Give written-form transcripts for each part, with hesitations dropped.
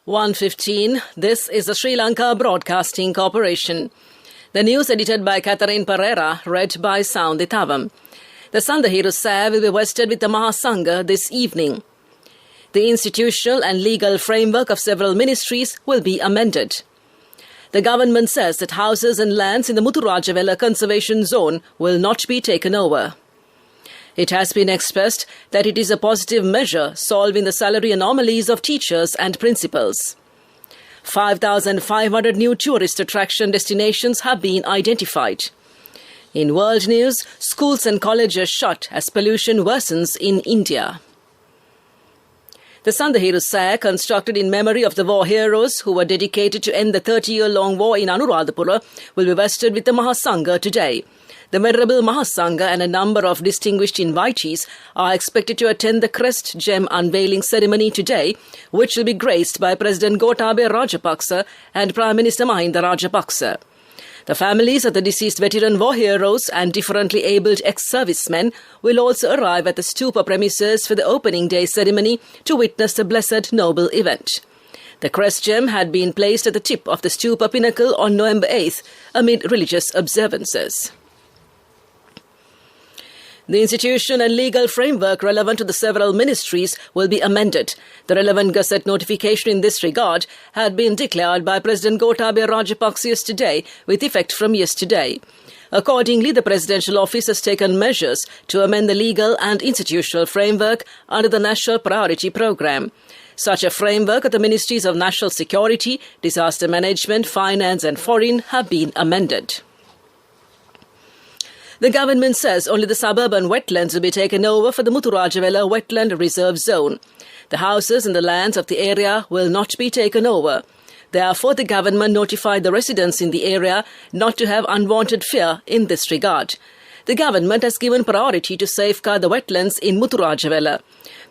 1:15. This is the Sri Lanka Broadcasting Corporation. The news edited by Catherine Pereira, read by Soundithavam. The Sandhiru Sai will be vested with the Mahasangha this evening. The institutional and legal framework of several ministries will be amended. The government says that houses and lands in the Muthurajavela Conservation Zone will not be taken over. It has been expressed that it is a positive measure solving the salary anomalies of teachers and principals. 5,500 new tourist attraction destinations have been identified. In world news, schools and colleges shut as pollution worsens in India. The Sandhiru Sai, constructed in memory of the war heroes who were dedicated to end the 30-year-long war in Anuradhapura, will be vested with the Mahasangha today. The Venerable Mahasangha and a number of distinguished invitees are expected to attend the crest gem unveiling ceremony today, which will be graced by President Gotabaya Rajapaksa and Prime Minister Mahinda Rajapaksa. The families of the deceased veteran war heroes and differently abled ex-servicemen will also arrive at the stupa premises for the opening day ceremony to witness the blessed noble event. The crest gem had been placed at the tip of the stupa pinnacle on November 8th amid religious observances. The institution and legal framework relevant to the several ministries will be amended. The relevant Gazette notification in this regard had been declared by President Gotabaya Rajapaksa yesterday with effect from yesterday. Accordingly, the Presidential Office has taken measures to amend the legal and institutional framework under the National Priority Programme. Such a framework at the Ministries of National Security, Disaster Management, Finance and Foreign have been amended. The government says only the suburban wetlands will be taken over for the Muthurajavela Wetland Reserve Zone. The houses and the lands of the area will not be taken over. Therefore, the government notified the residents in the area not to have unwanted fear in this regard. The government has given priority to safeguard the wetlands in Muthurajavela.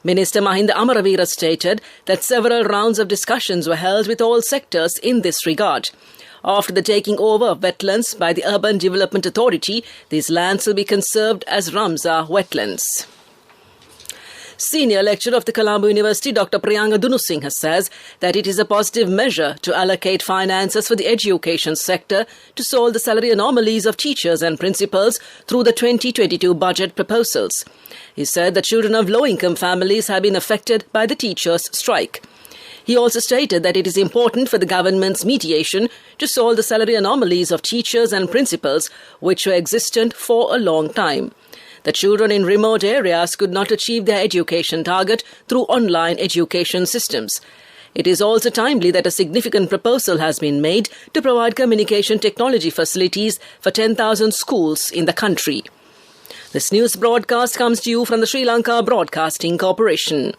Minister Mahinda Amaravira stated that several rounds of discussions were held with all sectors in this regard. After the taking over of wetlands by the Urban Development Authority, these lands will be conserved as Ramsar wetlands. Senior lecturer of the Colombo University, Dr. Priyanga Dunusingha, says that it is a positive measure to allocate finances for the education sector to solve the salary anomalies of teachers and principals through the 2022 budget proposals. He said that children of low-income families have been affected by the teachers' strike. He also stated that it is important for the government's mediation to solve the salary anomalies of teachers and principals, which were existent for a long time. The children in remote areas could not achieve their education target through online education systems. It is also timely that a significant proposal has been made to provide communication technology facilities for 10,000 schools in the country. This news broadcast comes to you from the Sri Lanka Broadcasting Corporation.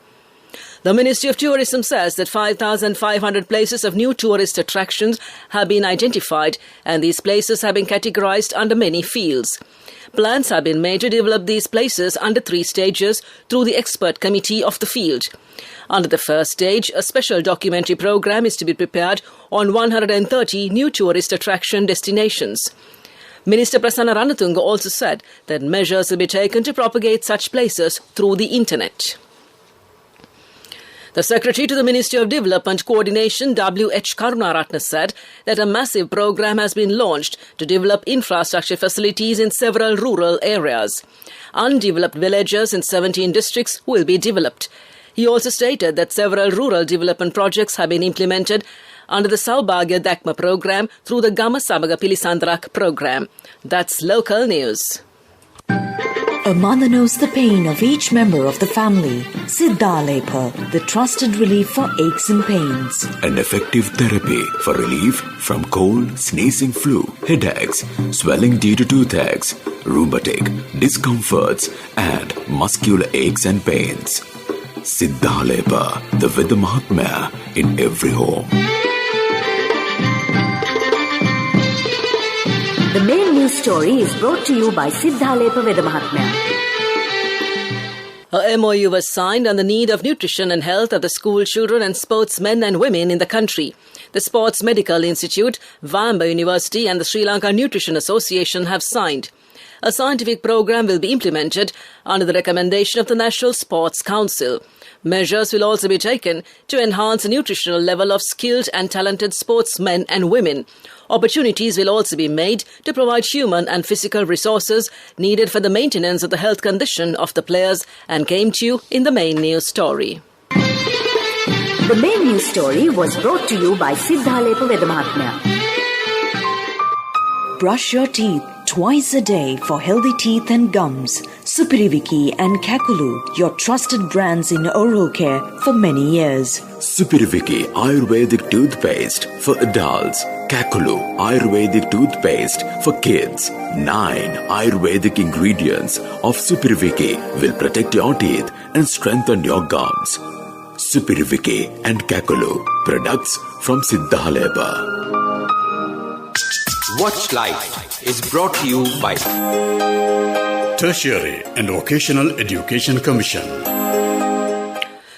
The Ministry of Tourism says that 5,500 places of new tourist attractions have been identified, and these places have been categorized under many fields. Plans have been made to develop these places under 3 stages through the expert committee of the field. Under the first stage, a special documentary program is to be prepared on 130 new tourist attraction destinations. Minister Prasanna Ranatunga also said that measures will be taken to propagate such places through the internet. The Secretary to the Ministry of Development Coordination, W.H. Karunaratne, said that a massive program has been launched to develop infrastructure facilities in several rural areas. Undeveloped villages in 17 districts will be developed. He also stated that several rural development projects have been implemented under the Saubhagya Dakma program through the Gama Samaga Pilisandarak program. That's local news. A mother knows the pain of each member of the family. Siddhalepa, the trusted relief for aches and pains. An effective therapy for relief from cold, sneezing, flu, headaches, swelling due to toothaches, rheumatic, discomforts, and muscular aches and pains. Siddhalepa, the Veda Mahatmya in every home. The main news story is brought to you by Siddhalepa Veda Mahatmya. A MOU was signed on the need of nutrition and health of the school children and sportsmen and women in the country. The Sports Medical Institute, Vamba University and the Sri Lanka Nutrition Association have signed. A scientific program will be implemented under the recommendation of the National Sports Council. Measures will also be taken to enhance the nutritional level of skilled and talented sportsmen and women. Opportunities will also be made to provide human and physical resources needed for the maintenance of the health condition of the players, and came to you in the main news story. The main news story was brought to you by Siddhalepa Vedamahatmya. Brush your teeth twice a day for healthy teeth and gums. Supiriviki and Kakulu, your trusted brands in oral care for many years. Supiriviki Ayurvedic toothpaste for adults. Kakulu Ayurvedic toothpaste for kids. 9 Ayurvedic ingredients of Supiriviki will protect your teeth and strengthen your gums. Supiriviki and Kakulu, products from Siddhalepa. Watch Life is brought to you by Tertiary and Vocational Education Commission.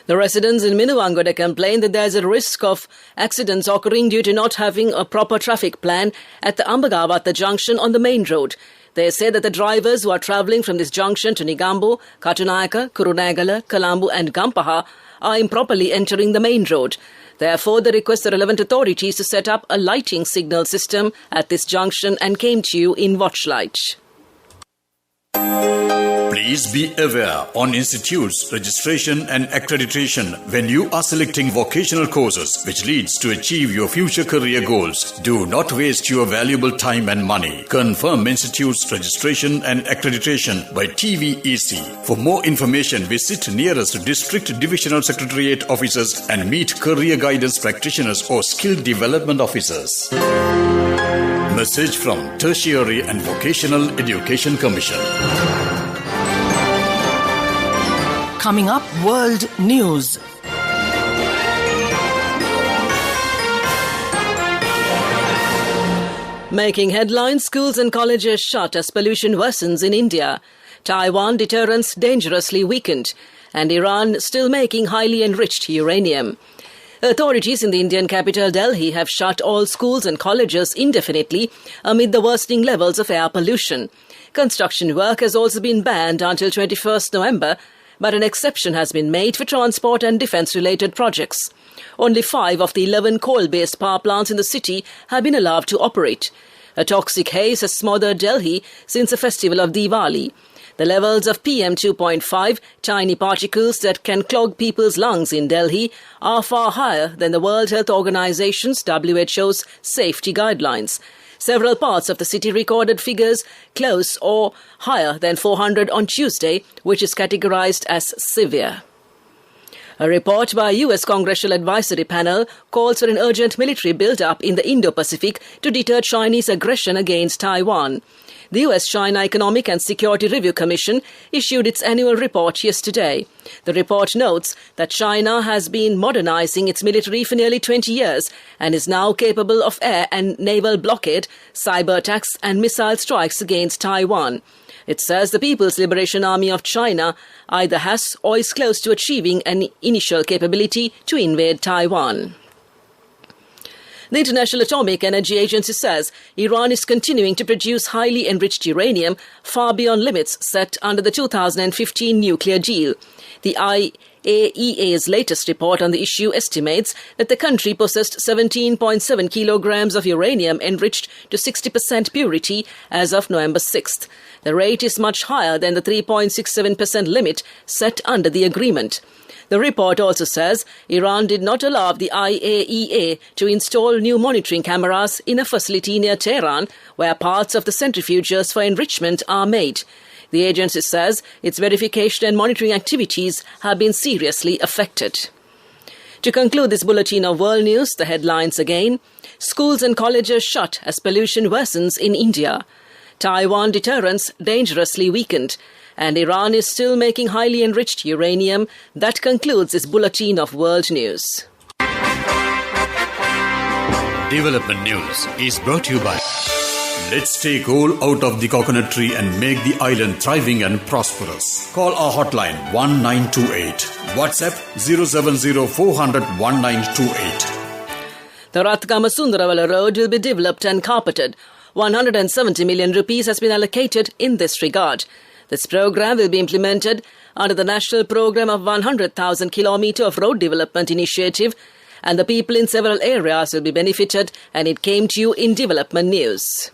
The residents in Minuwangoda complain that there is a risk of accidents occurring due to not having a proper traffic plan at the Ambagavatta junction on the main road. They say that the drivers who are travelling from this junction to Nigambu, Katunayaka, Kurunegala, Kalambu and Gampaha are improperly entering the main road. Therefore, they request the relevant authorities to set up a lighting signal system at this junction, and came to you in Watchlight. Please be aware on institutes, registration and accreditation when you are selecting vocational courses which leads to achieve your future career goals. Do not waste your valuable time and money. Confirm institutes, registration and accreditation by TVEC. For more information, visit nearest District Divisional Secretariat offices and meet career guidance practitioners or skill development officers. Message from Tertiary and Vocational Education Commission. Coming up, World News. Making headlines, schools and colleges shut as pollution worsens in India. Taiwan deterrence dangerously weakened. And Iran still making highly enriched uranium. Authorities in the Indian capital Delhi have shut all schools and colleges indefinitely amid the worsening levels of air pollution. Construction work has also been banned until 21st November, but an exception has been made for transport and defence-related projects. Only 5 of the 11 coal-based power plants in the city have been allowed to operate. A toxic haze has smothered Delhi since the festival of Diwali. The levels of PM 2.5, tiny particles that can clog people's lungs in Delhi, are far higher than the World Health Organization's WHO's safety guidelines. Several parts of the city recorded figures close or higher than 400 on Tuesday, which is categorized as severe. A report by a U.S. Congressional Advisory Panel calls for an urgent military build-up in the Indo-Pacific to deter Chinese aggression against Taiwan. The U.S.-China Economic and Security Review Commission issued its annual report yesterday. The report notes that China has been modernizing its military for nearly 20 years and is now capable of air and naval blockade, cyber attacks and missile strikes against Taiwan. It says the People's Liberation Army of China either has or is close to achieving an initial capability to invade Taiwan. The International Atomic Energy Agency says Iran is continuing to produce highly enriched uranium far beyond limits set under the 2015 nuclear deal. The IAEA's latest report on the issue estimates that the country possessed 17.7 kilograms of uranium enriched to 60% purity as of November 6th. The rate is much higher than the 3.67% limit set under the agreement. The report also says Iran did not allow the IAEA to install new monitoring cameras in a facility near Tehran, where parts of the centrifuges for enrichment are made. The agency says its verification and monitoring activities have been seriously affected. To conclude this bulletin of world news, the headlines again. Schools and colleges shut as pollution worsens in India. Taiwan deterrence dangerously weakened. And Iran is still making highly enriched uranium. That concludes this bulletin of world news. Development News is brought to you by Let's take coal out of the coconut tree and make the island thriving and prosperous. Call our hotline 1928. WhatsApp 070 400 1928. The Rathgama-Sundarawala road will be developed and carpeted. 170 million rupees has been allocated in this regard. This program will be implemented under the National Program of 100,000 km of Road Development Initiative, and the people in several areas will be benefited, and it came to you in Development News.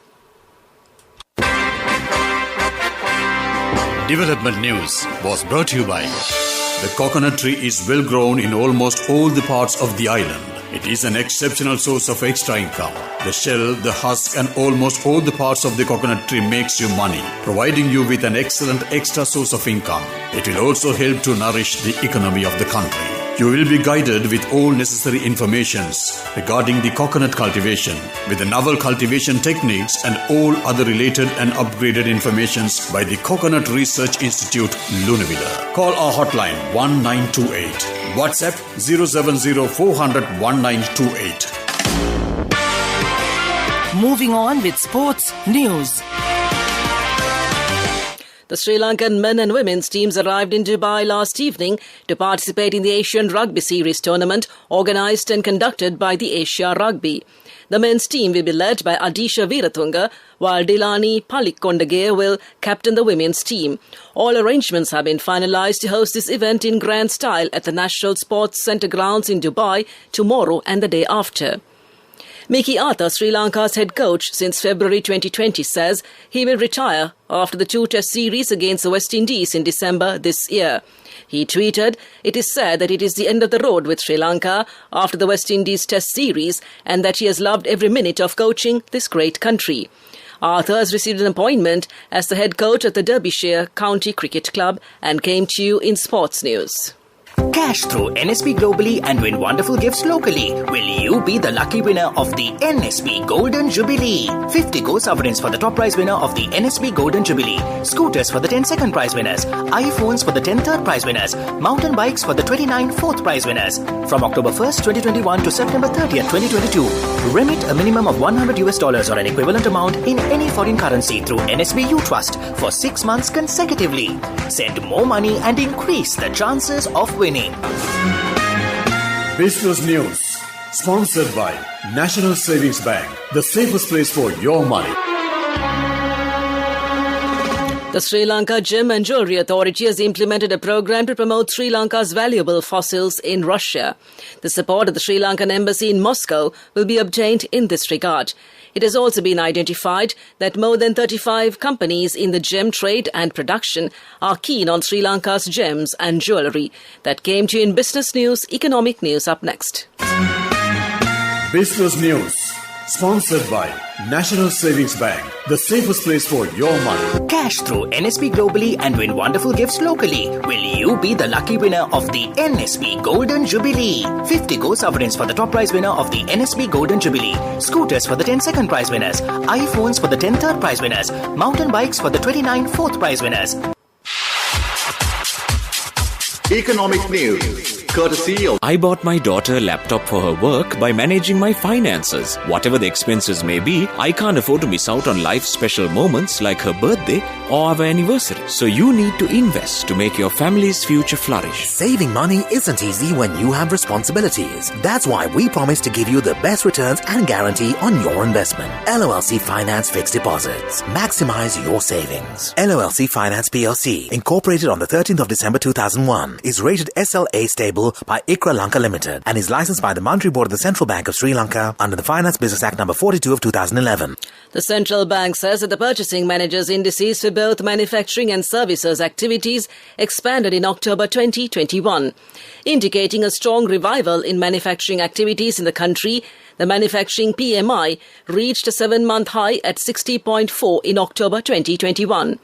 Development News was brought to you by the coconut tree is well grown in almost all the parts of the island. It is an exceptional source of extra income. The shell, the husk and almost all the parts of the coconut tree makes you money, providing you with an excellent extra source of income. It will also help to nourish the economy of the country. You will be guided with all necessary informations regarding the coconut cultivation, with the novel cultivation techniques and all other related and upgraded informations by the Coconut Research Institute, Lunavilla. Call our hotline 1928. WhatsApp 070 400 1928. Moving on with sports news. The Sri Lankan men and women's teams arrived in Dubai last evening to participate in the Asian Rugby Series tournament organised and conducted by the Asia Rugby. The men's team will be led by Adisha Veeratunga, while Dilani Palikondage will captain the women's team. All arrangements have been finalised to host this event in grand style at the National Sports Centre grounds in Dubai tomorrow and the day after. Mickey Arthur, Sri Lanka's head coach since February 2020, says he will retire after the 2-test series against the West Indies in December this year. He tweeted, "It is sad that it is the end of the road with Sri Lanka after the West Indies test series and that he has loved every minute of coaching this great country." Arthur has received an appointment as the head coach at the Derbyshire County Cricket Club and came to you in sports news. Cash through NSB globally and win wonderful gifts locally. Will you be the lucky winner of the NSB Golden Jubilee? 50 Go sovereigns for the top prize winner of the NSB Golden Jubilee. Scooters for the 10 second prize winners. iPhones for the 10 third prize winners. Mountain bikes for the 29 fourth prize winners. From October 1st, 2021 to September 30th, 2022. Remit a minimum of $100 or an equivalent amount in any foreign currency through NSB U-Trust for 6 months consecutively. Send more money and increase the chances of winning. Business News, sponsored by National Savings Bank, the safest place for your money. The Sri Lanka Gem and Jewellery Authority has implemented a program to promote Sri Lanka's valuable fossils in Russia. The support of the Sri Lankan Embassy in Moscow will be obtained in this regard. It has also been identified that more than 35 companies in the gem trade and production are keen on Sri Lanka's gems and jewellery. That came to you in Business News. Economic News up next. Business News, sponsored by National Savings Bank, the safest place for your money. Cash through NSB globally and win wonderful gifts locally. Will you be the lucky winner of the NSB Golden Jubilee? 50 Go sovereigns for the top prize winner of the NSB Golden Jubilee. Scooters for the 10 second prize winners. iPhones for the 10 third prize winners. Mountain bikes for the 29 fourth prize winners. Economic News, courtesy of... I bought my daughter a laptop for her work by managing my finances. Whatever the expenses may be, I can't afford to miss out on life's special moments like her birthday or our anniversary. So you need to invest to make your family's future flourish. Saving money isn't easy when you have responsibilities. That's why we promise to give you the best returns and guarantee on your investment. LOLC Finance Fixed Deposits. Maximize your savings. LOLC Finance PLC, incorporated on the 13th of December 2001, is rated SLA stable by ICRA Lanka Limited and is licensed by the Monetary Board of the Central Bank of Sri Lanka under the Finance Business Act No. 42 of 2011. The central bank says that the purchasing managers' indices for both manufacturing and services activities expanded in October 2021, indicating a strong revival in manufacturing activities in the country. The manufacturing PMI reached a 7-month high at 60.4 in October 2021.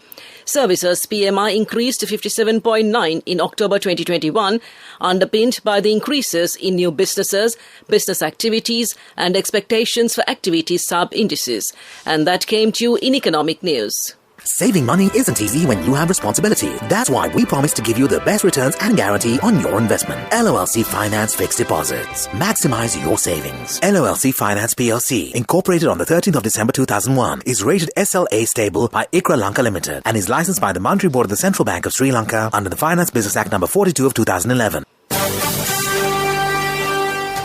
Services PMI increased to 57.9 in October 2021, underpinned by the increases in new businesses, business activities and expectations for activity sub-indices. And that came to you in Economic News. Saving money isn't easy when you have responsibility. That's why we promise to give you the best returns and guarantee on your investment. LOLC Finance Fixed Deposits. Maximize your savings. LOLC Finance PLC, incorporated on the 13th of December 2001, is rated SLA stable by ICRA Lanka Limited and is licensed by the Monetary Board of the Central Bank of Sri Lanka under the Finance Business Act No. 42 of 2011.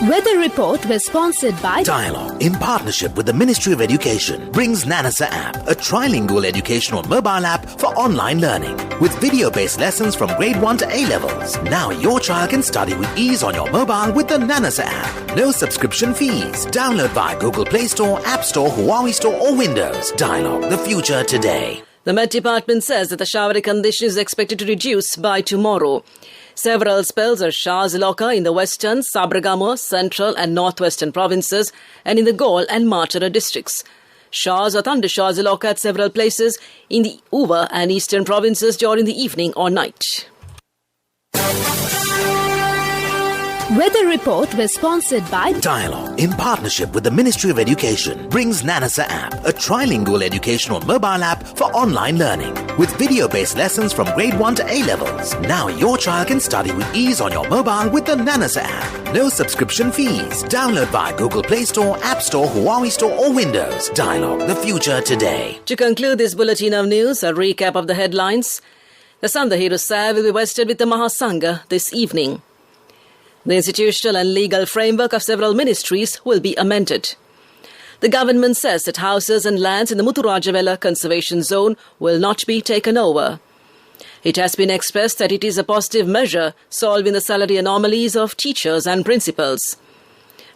Weather report was sponsored by Dialogue, in partnership with the Ministry of Education, brings Nanasa app, a trilingual educational mobile app for online learning with video-based lessons from grade 1 to A-levels. Now your child can study with ease on your mobile with the Nanasa app. No subscription fees. Download via Google Play Store, App Store, Huawei Store or Windows. Dialogue, the future today. The Met Department says that the showery condition is expected to reduce by tomorrow. Several spells of showers occur in the western, Sabragamo, central and northwestern provinces and in the Gaul and Marchara districts. Showers or thundershowers occur at several places in the Uva and eastern provinces during the evening or night. Weather report was sponsored by Dialogue, in partnership with the Ministry of Education, brings Nanasa app, a trilingual educational mobile app for online learning with video-based lessons from grade 1 to A-levels. Now your child can study with ease on your mobile with the Nanasa app. No subscription fees. Download via Google Play Store, App Store, Huawei Store or Windows. Dialogue, the future today. To conclude this bulletin of news, a recap of the headlines. The Sandha Hirusa will be vested with the Mahasangha this evening. The institutional and legal framework of several ministries will be amended. The government says that houses and lands in the Muthurajavela Conservation Zone will not be taken over. It has been expressed that it is a positive measure solving the salary anomalies of teachers and principals.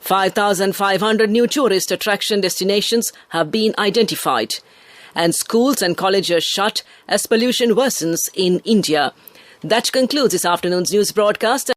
5,500 new tourist attraction destinations have been identified, and schools and colleges shut as pollution worsens in India. That concludes this afternoon's news broadcast.